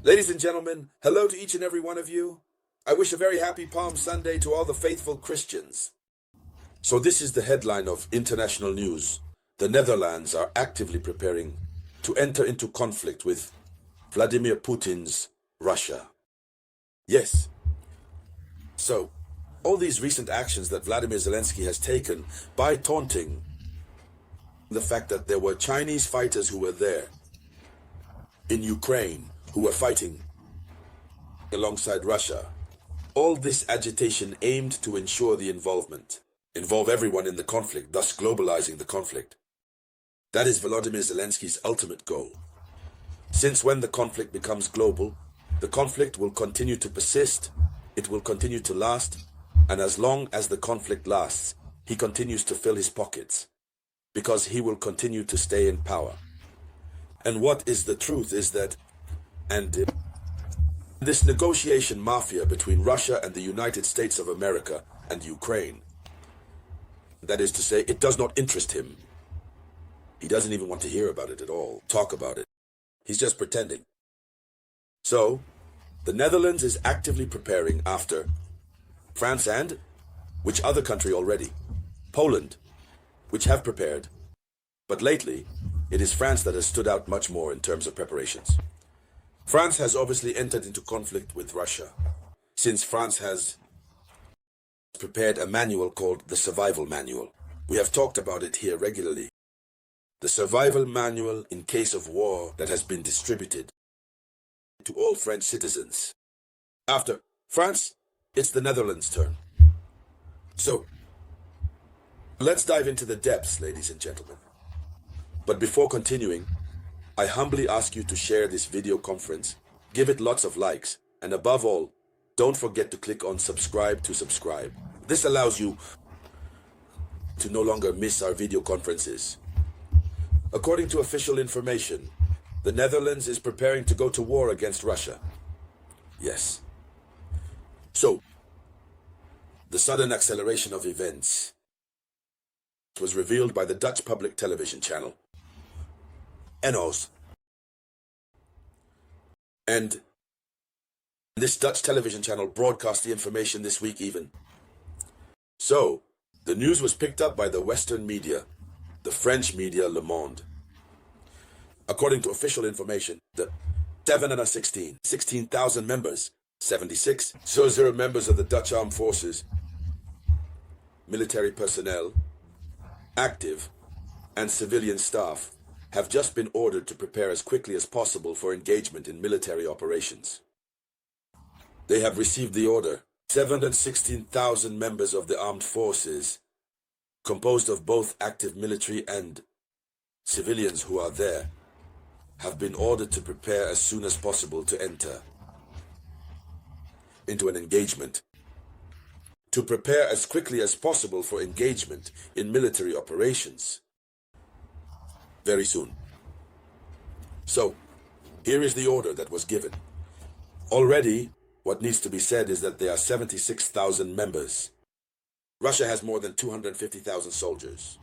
Ladies and gentlemen, hello to each and every one of you. I wish a very happy Palm Sunday to all the faithful Christians. So this is the headline of international news. The Netherlands are actively preparing to enter into conflict with Vladimir Putin's Russia. Yes. So, all these recent actions that Vladimir Zelensky has taken by taunting the fact that there were Chinese fighters who were there in Ukraine who were fighting alongside Russia. All this agitation aimed to ensure the involve everyone in the conflict, thus globalizing the conflict. That is Volodymyr Zelensky's ultimate goal. Since when the conflict becomes global, the conflict will continue to persist, it will continue to last, and as long as the conflict lasts, he continues to fill his pockets, because he will continue to stay in power. And what is the truth is that, this negotiation mafia between Russia and the United States of America and Ukraine, that is to say, it does not interest him. He doesn't even want to hear about it at all, talk about it. He's just pretending. So, the Netherlands is actively preparing after France and, which other country already? Poland, which have prepared. But lately, it is France that has stood out much more in terms of preparations. France has obviously entered into conflict with Russia, since France has prepared a manual called the Survival Manual. We have talked about it here regularly. The Survival Manual in case of war that has been distributed to all French citizens. After France, it's the Netherlands' turn. So, let's dive into the depths, ladies and gentlemen. But before continuing, I humbly ask you to share this video conference, give it lots of likes, and above all, don't forget to click on subscribe to subscribe. This allows you to no longer miss our video conferences. According to official information, the Netherlands is preparing to go to war against Russia. Yes. So, the sudden acceleration of events was revealed by the Dutch public television channel, NOS. And this Dutch television channel broadcast the information this week even. So, the news was picked up by the Western media, the French media Le Monde. According to official information, the 16,000 members, 76,000 members of the Dutch Armed Forces, military personnel, active, and civilian staff have just been ordered to prepare as quickly as possible for engagement in military operations. They have received the order. 716,000 members of the armed forces, composed of both active military and civilians who are there, have been ordered to prepare as soon as possible to enter into an engagement. To prepare as quickly as possible for engagement in military operations. Very soon. So, here is the order that was given. Already, what needs to be said is that there are 76,000 members. Russia has more than 250,000 soldiers.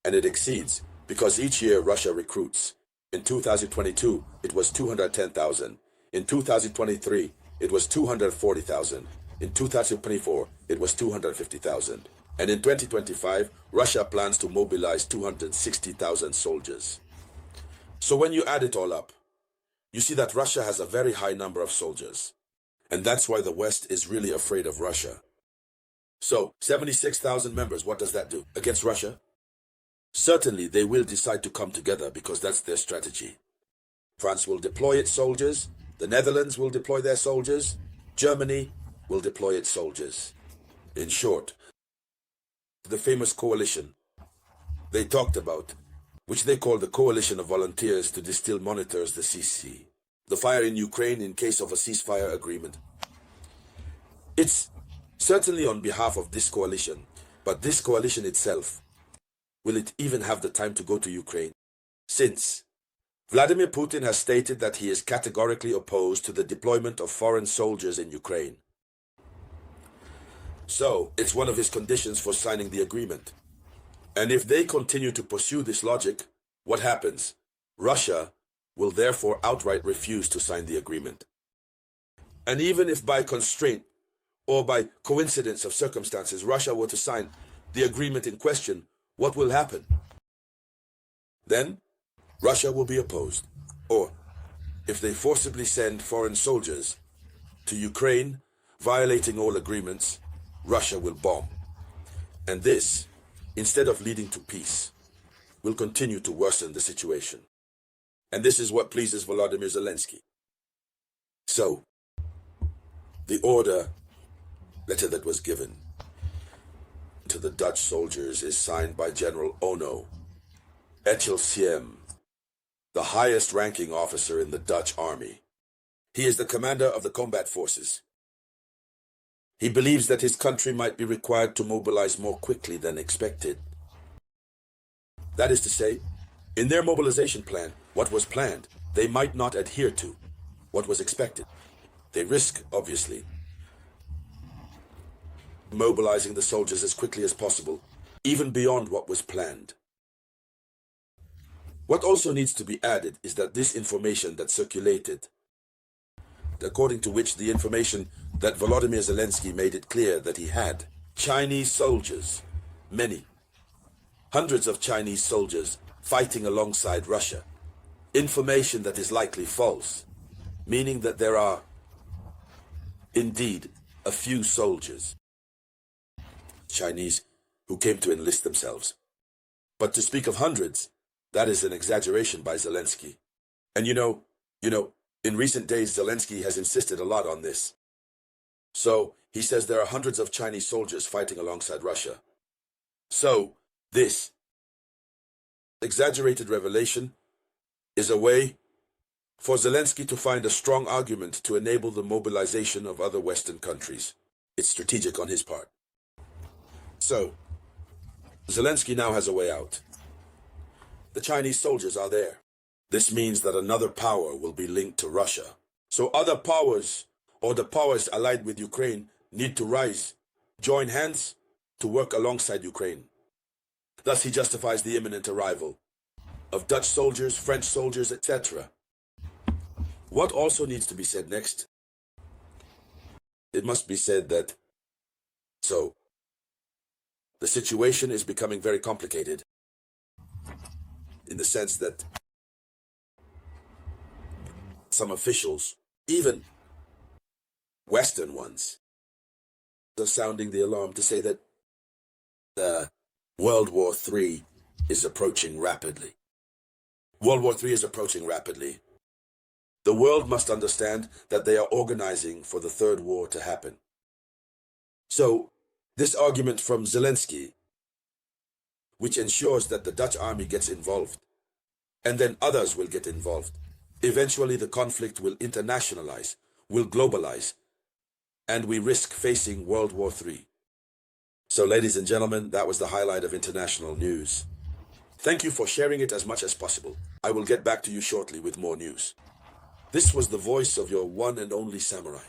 And it exceeds, because each year Russia recruits. In 2022, it was 210,000. In 2023, it was 240,000. In 2024, it was 250,000. And in 2025, Russia plans to mobilize 260,000 soldiers. So when you add it all up, you see that Russia has a very high number of soldiers. And that's why the West is really afraid of Russia. So, 76,000 members, what does that do against Russia? Certainly, they will decide to come together because that's their strategy. France will deploy its soldiers, the Netherlands will deploy their soldiers, Germany will deploy its soldiers. In short, the famous coalition they talked about, which they call the Coalition of Volunteers to Distill Monitors the CC. The fire in Ukraine in case of a ceasefire agreement. It's certainly on behalf of this coalition, but this coalition itself, will it even have the time to go to Ukraine? Since Vladimir Putin has stated that he is categorically opposed to the deployment of foreign soldiers in Ukraine. So, it's one of his conditions for signing the agreement. And if they continue to pursue this logic, what happens? Russia will therefore outright refuse to sign the agreement. And even if by constraint or by coincidence of circumstances Russia were to sign the agreement in question, what will happen? Then Russia will be opposed. Or if they forcibly send foreign soldiers to Ukraine, violating all agreements, Russia will bomb. And this, instead of leading to peace, will continue to worsen the situation. And this is what pleases Volodymyr Zelensky. So, the letter that was given to the Dutch soldiers is signed by General Ono Echelciem, the highest ranking officer in the Dutch army. He is the commander of the combat forces. He believes that his country might be required to mobilize more quickly than expected. That is to say, in their mobilization plan, what was planned, they might not adhere to what was expected. They risk, obviously, mobilizing the soldiers as quickly as possible, even beyond what was planned. What also needs to be added is that this information that circulated, according to which the information that Volodymyr Zelensky made it clear that he had Chinese soldiers, many, hundreds of Chinese soldiers fighting alongside Russia. Information that is likely false, meaning that there are, indeed, a few soldiers, Chinese, who came to enlist themselves. But to speak of hundreds, that is an exaggeration by Zelensky. And you know, in recent days, Zelensky has insisted a lot on this. So, he says there are hundreds of Chinese soldiers fighting alongside Russia. So, this exaggerated revelation is a way for Zelensky to find a strong argument to enable the mobilization of other Western countries. It's strategic on his part. So, Zelensky now has a way out. The Chinese soldiers are there. This means that another power will be linked to Russia. So other powers, or the powers allied with Ukraine, need to rise, join hands to work alongside Ukraine. Thus he justifies the imminent arrival of Dutch soldiers, French soldiers, etc. What also needs to be said next? It must be said that, the situation is becoming very complicated, in the sense that some officials, even Western ones, are sounding the alarm to say that World War III is approaching rapidly. World War III is approaching rapidly. The world must understand that they are organizing for the third war to happen. So, this argument from Zelensky, which ensures that the Dutch army gets involved, and then others will get involved. Eventually the conflict will internationalize, will globalize, and we risk facing World War III. So ladies and gentlemen, that was the highlight of international news. Thank you for sharing it as much as possible. I will get back to you shortly with more news. This was the voice of your one and only samurai.